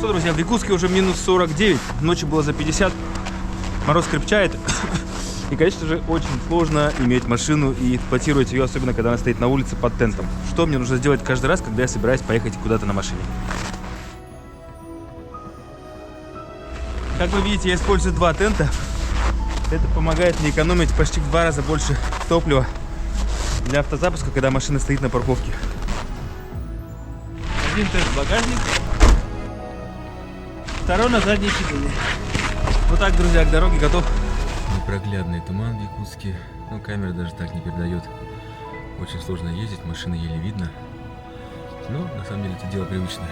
Что, друзья, в Якутске уже минус 49, ночью было за 50, мороз крепчает. И, конечно же, очень сложно иметь машину и эксплуатировать ее, особенно когда она стоит на улице под тентом. Что мне нужно сделать каждый раз, когда я собираюсь поехать куда-то на машине? Как вы видите, я использую два тента. Это помогает мне экономить почти в 2 раза больше топлива для автозапуска, когда машина стоит на парковке. Один тент в багажник, второй на заднее сиденье. Вот так, друзья, к дороге готов. Непроглядный туман в Якутске, но камера даже так не передает. Очень сложно ездить, машины еле видно. Но на самом деле это дело привычное.